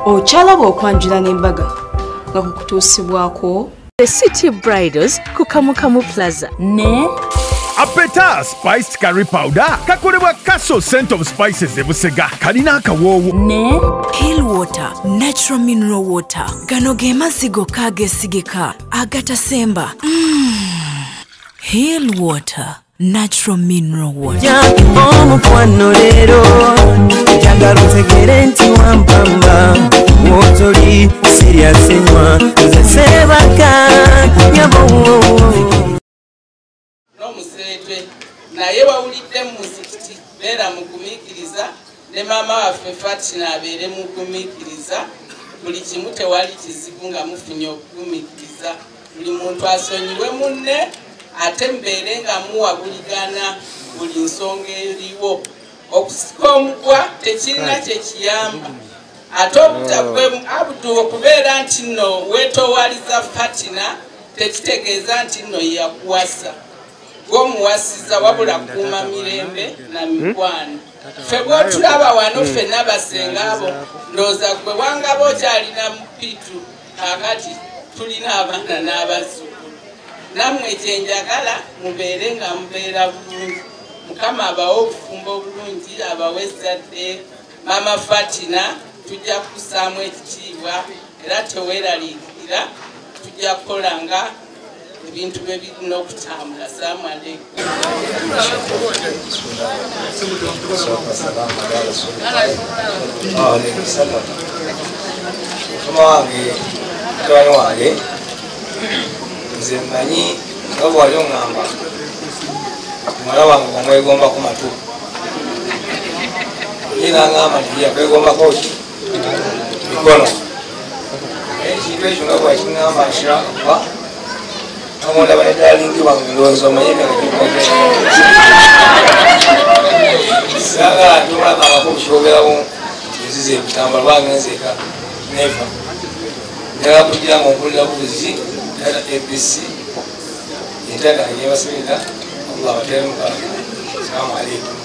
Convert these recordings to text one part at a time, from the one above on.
Ochalaba okwanjula n'embaga nga kukutuusibwako The City Bridals ku Kamukamu Plaza ne Apeta spiced curry powder kakolebwa Castle Scent of Spices ebusega kalina akawoowo ne Hill Water Natural Mineral Water gano ge mazzi gokka ageesigika agatasemba. Hill Water Natural Mineral Water. Omukwano leero njagala otegere nti wampamba wotoli siryasenywa nze sebaka nyabo n'omuseetwe naye wawulidde mu muzikiti beera mugumiikiriza ne maama waffe Fatina abeere mugumiikiriza buli kimu tewali kizibu nga mufunye okugumiikiriza buli muntu asonyiwe munne ate mbeere nga muwabuligana buli nsonga eriwo okusika omugwa tekirina kyekiyamba ate Abdul okubeera nti nno weetoowaliza Fatina tekitegeeza nti nno yakuwasa gwomuwasiza wabula kuuma mirembe na mikwano ffe bwotulaba wano ffenna basenga abo ndowooza gwe wangaba okyalina mupitu kakati tulina abaana n'abazzukulu nammwe kyenjagala mubeere nga mubeera bulungi Mukama abawe obufumbo obulungi abawe ezzadde Mama Fatina tujja kussaamu ekitiibwa era teweeraliikirira tujja kukolanga ebintu bye birina okutambula. Assalamu alaikum. Nze mmanyi nga bwali oŋŋamba muwala wange omwegomba ku matu ye n'aŋŋamba nti yakwegombako ki mikono ekintu ekyo nga bwakiŋŋamba nshirakuba amondaba nedalingi wange ndowooza omanyi saagala ntomulagambako okukyogerawo nzize ebitamba lwange nzeeka neva njagala kugira nga ompulira bubuzi data ABC yentagala yebasabira Allah batere mukala. Assalamu alaikum.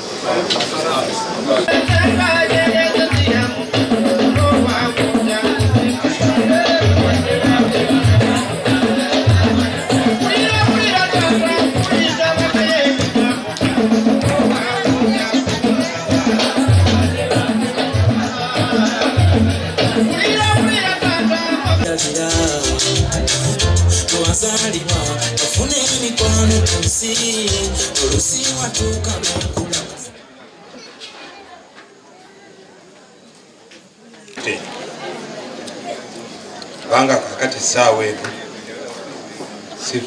Banga kakati saawa eno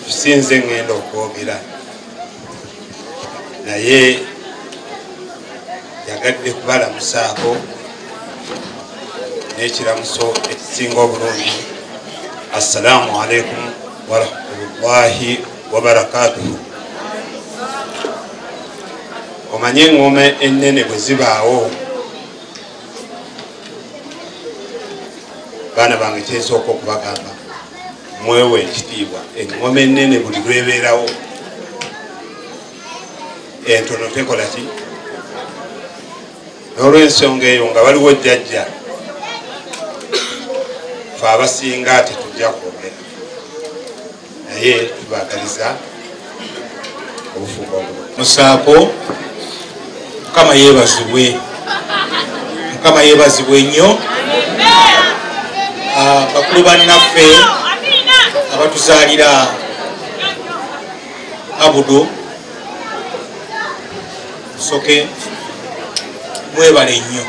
sinze ngenda okwogera naye yagadde kubalamusaako n'ekiramuso ekisinga obulungi. Assalamu alaikum warahmatullahi wabarakatuhu. Omanye engoma ennene bwe zibaawo baana bange kyensooka okubagamba mwewe ekitiibwa engoma ennene buli lwebeerawo entono tekola ki n'olw'ensonga eyo nga waliwo jjajja fe abasinga tetujja kwogera naye tubaagaliza obufumbo obulungi. Musaako Mukama yeebazibwe, Mukama yeebazibwe nnyo. Bakulu bannaffe abatuzaalira ABDUL Musoke mwebale nnyo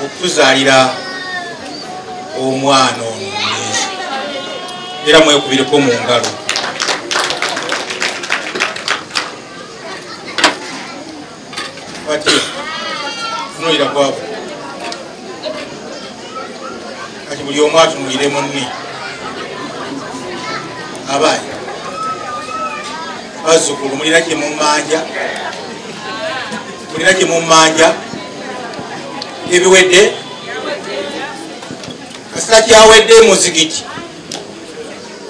okutuzaalira omwana ono omulenzi era mwekubireko mu ngalo. Watya tunuulira kwabo kati buli omu atunulire munne abayi bazzukulu mulira kye mummanja ebiwedde kasita kyawedde muzigiti.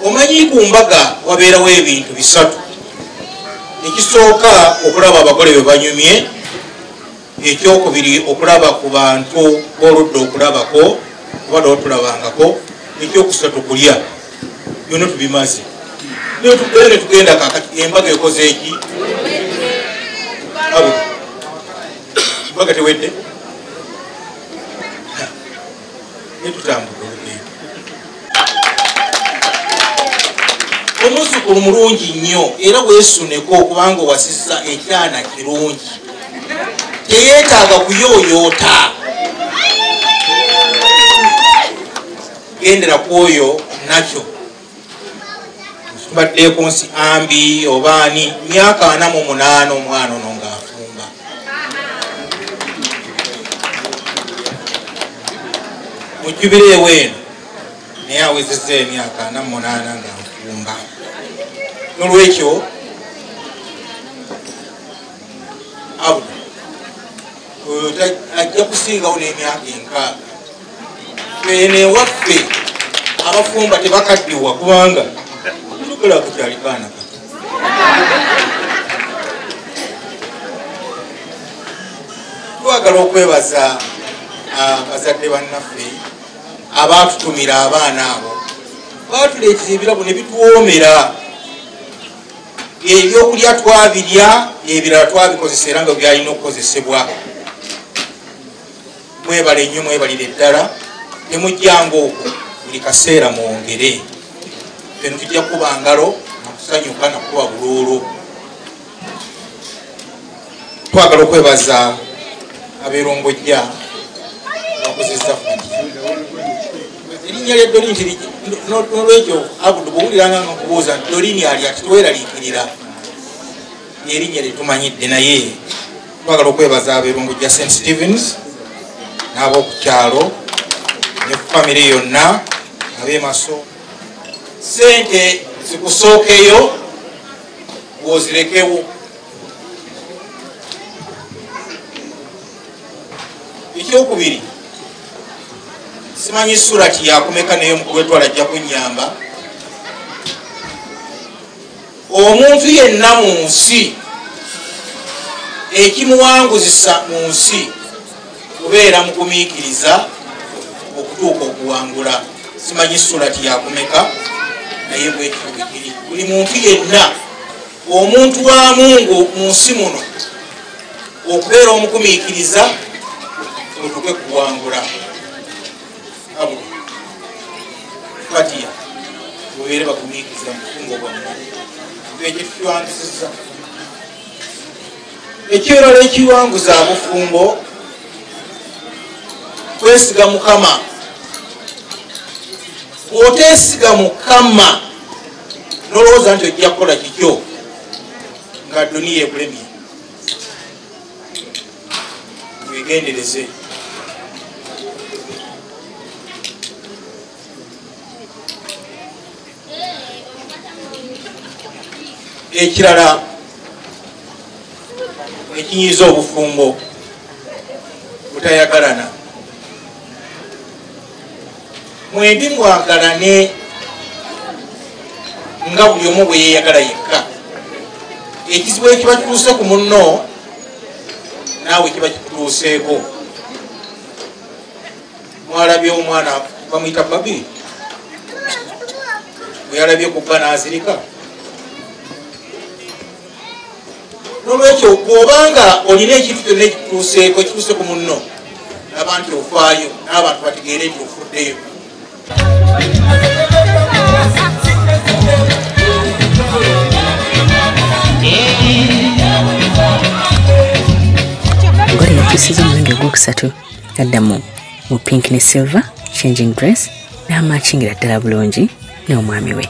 Omanyi ku mbaga wabeerawo ebintu bisatu. Ekisooka okulaba abagole be banyumye, ekyokubiri okulaba ku bantu b'oludda okulabako, kubadde watulabangako ekyokusatu kulya byonna tubimaze ne tugenda kakati embaga ekoze eki embaga tewedde netutambula olugendo omuzukulu mulungi nnyo era weesuneko kubanga owasisa ekyana kirungi teyeetaaga kuyooyoota gendera kwoyo nakyo tubaddeeko nsi ambi obaani myaka 48 omwana ono ng'afumba mu jubire eweeno naye awezezza emyaka 48 ng'afumba nolwekyo abuda oyo ajja kusingawo n'emyaka 6 ene waffe abafumba tebakaddiwa kubanga tukala kukyali kaana twagala okwebaza abazadde bannaffe abaatutumira abaana abo baatuleetera ebirabo ne bituwoomera ebyokulya twabirya ebirala twabikozesa era nga byalina okukozesebwa mwebale nnyo mwebalire eddala temujjanga okwo buli kaseera mwongere feno tujja kuba ngalo nakusanyuka nakuba buluulu twagala okwebaza abeerongojja bakozesa futi erinnya lya Dorini nolwekyo Abudu bwowuliranga nga nkubuuza nti Dorini ali ati tweraliikirira erinnya lyetumanyidde naye twagala okwebaza abeerongojja St. Stevens n'ab'okukyalo ne famire yonna ab'emaso sente zikusookeyo bwozirekewo ekyokubiri simanyi surati yakumeka naye omukuwetwala ajja kunyamba omuntu yenna mu nsi ekimuwanguzisa mu nsi kubeera mugumiikiriza okutuuka okuwangula simanyi surati yakumeka naye bwekyo bwekiri buli muntu yenna omuntu wa Mungu mu nsi muno okubeera omugumiikiriza otuke kuwangula abo fatiya mubeere bagumiikiriza mu bufungo bwammwe ekyo tukiwanguzizza ekirala ekiwanguza abufumbo kwesiga Mukama bw'oteesiga Mukama nolowooza nti ojja kukola kikyo nga duniya ekulemye wegendereze ekirala ekinyiza obufumbo butayagalana mwembi mwagalane nga buli omu bwe yeeyagala yekka ekizibu ekiba kituuse ku munno naawe kiba kikutuuseeko mwalabye omwana bamuyita babi bwe yalabye ku bba n'azirika nolwekyo bw'obanga olina ekintu kyonna ekikutuuseeko ekituuse ku munno n'abantu ofaayo n'abantu bategeere nti ofuddeyo Ngore yakyusiza omulundi ogwokusatu yaddamu mu pink ne silver changing dress n'amachingira ddala bulungi n'omwami we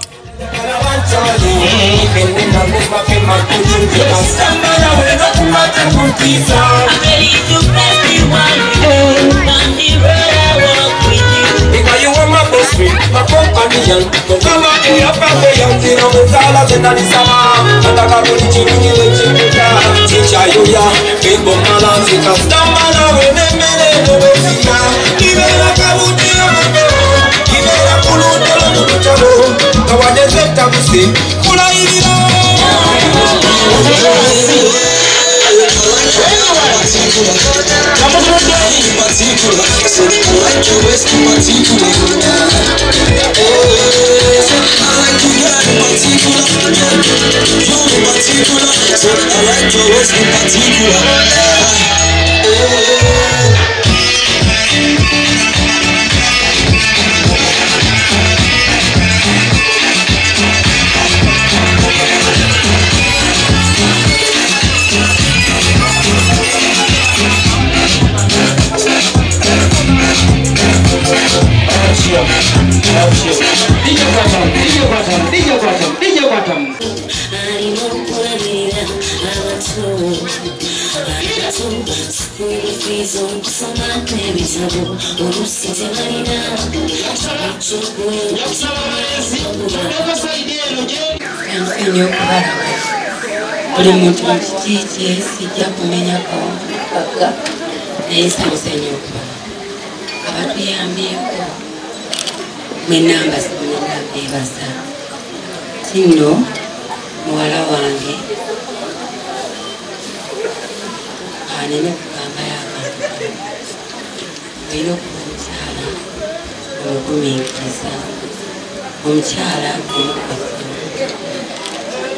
my companion, don't come out in your family, young Tino, with all of the Nanisama, and I got to teach you the Chimika, teach you, big Bomala, take us down, and I remember the Sia, even like I would be a even a Pulu, the one that said that we see, Kula Ivino. waist in particular. I like you girl in particular. You in particular. So I like your waist in particular. buli muntu mukiki sijja kumenya kaga naye samusenya okubala abatuyambyeko mwenamba zikunenabebasa kino muwala wange anene okugamba yabantu olina okuba omukyala omugumiikiriza omukyala omukwasa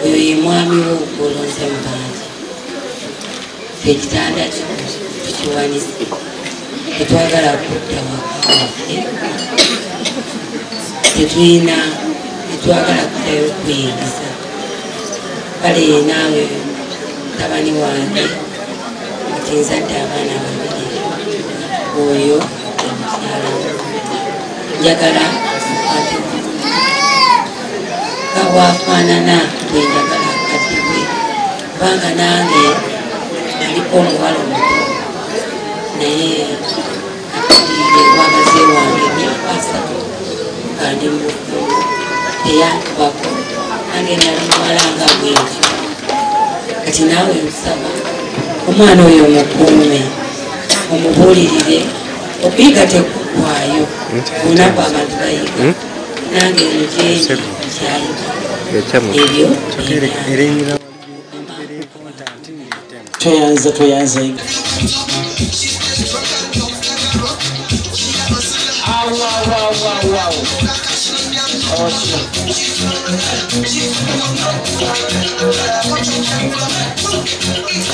oyo ye mwami wo gwolonze mu bangi ffe ekitanda tukiwanise tetwagala kudda waka waffe tetwagala kuddayo okuyingiza kale naawe mutabani wange nti nzadde abaana babiri oyo omukyala njagala kawafaanana bwenjagala akadibwe kubanga nange aliko omuwala omuto naye akadibwe wamaze wange emyaka 3 kandi mubufumbo teyantubako nange nali muwala nga bwentyo kati naawe nsaba omwana oyo omukuume omubuulirire okuyiga tekugwayo olunaku abantu bayiga nange njendi ebyo toyanza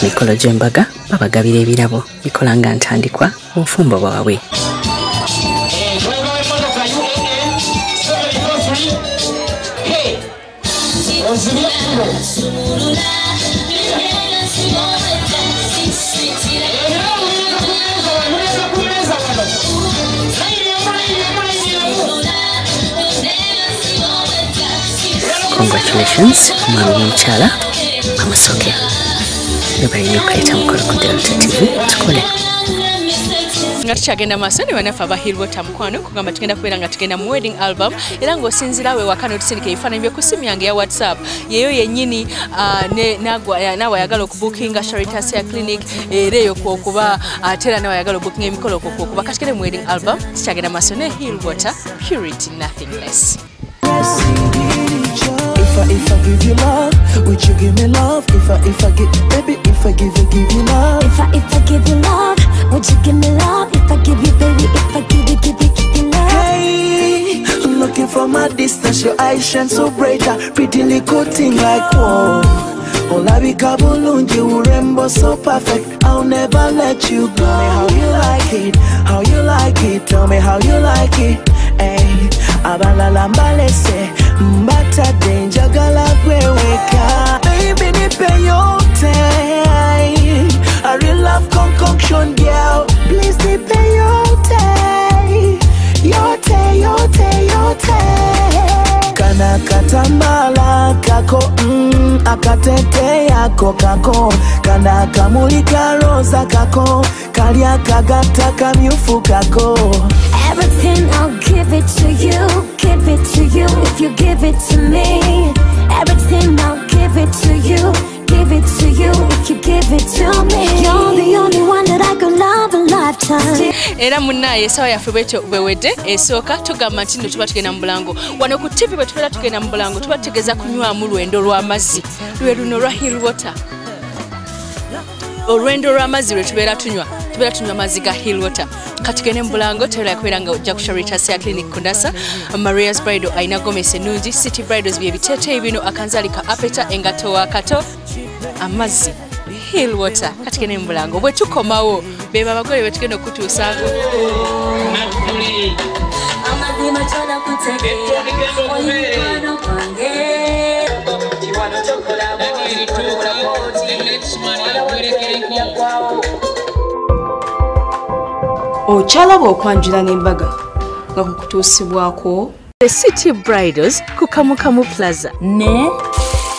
mikolo gy'embaga babagabira ebirabo bikola nga ntandikwa obufumbo bwabwe. Congratulations, mwami n'omukyala Musoke. Bebalina okuleeta mukolo ku Delta TV tukole. Nga tukyagenda maaso ne bannaffe aba Hillwater mukwano kugamba tugenda kubeera nga tugenda mu wedding album era ng'osinzira we waka n'otusindika ebifaananyi byo ku simu yange ya WhatsApp yeyo yennyini naawe ayagala okubukinga Sharitah's Hair Clinic era eyo kwokuba ate era naawe ayagala okubukinga emikolo kwokuba kati tugende mu wedding album tukyagenda maaso ne Hillwater Purity Nothing Less. If I give you love, would you give me love? If I give, baby, if I give you love. If I give you love, would you give me love? If I give you, baby, if I give you love. Hey, looking from a distance, your eyes shine so brighter, pretty little thing like whoa. Olabika bulungi urembo so perfect, I'll never let you go. Tell me how you like it, how you like it. Tell me how you like it. Hey, abalala mbalese mbata denja gala gweweka. Baby nipe yote, I real love concoction girl. Please nipe yote, yote, yote, yote. Kana katambala kako, akatete yako kako. Kana kamulika rosa kako, kalya kagata kamyufu kako. Everything I'll give it to you, give it to you if you give it to me. Everything I'll give it to you, give it to you if you give it to me. You're the only one that I could love a lifetime. Era munnaye sawa yaffe bwetyo bwewedde esooka tugamba nti nno tuba tugenda mu Bulango wano ku TV bwe tubeera tugenda mu Bulango tuba tutegeeza kunywamu lwendo lw'amazzi lwe luno lwa Hillwater. Olwendo lw'amazzi lwe tubeera tunywa tubeera tunywa amazzi ga hill water. Kati tugende mu Bulango tera kubeera nga ojja ku Sharitas Hair Clinic Kundasa. Maria's Bridal ayina gomesi ennungi. City Bridals bye biteeteeyi bino akanzaali ka apeta engato wakato amazzi hill water. Kati tugende mu Bulango bwe tukomawo beba abagole be tugenda okutuusaako. Ochalaba okwanjula n'embaga nga kukutuusibwako The City Bridals ku Kamukamu Plaza ne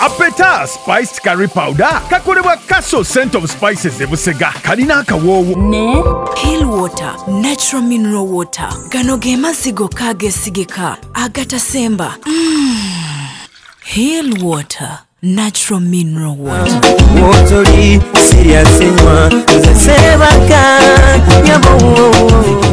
Apeta spiced curry powder kakolebwa Castle Scent of Spices e Busega kalina akawoowo ne Hill Water Natural Mineral Water gano ge mazzi gokka ageesigika agatasemba. Hill Water Natural Mineral Water. Motoli serious enwa, nze sebaka nyabo.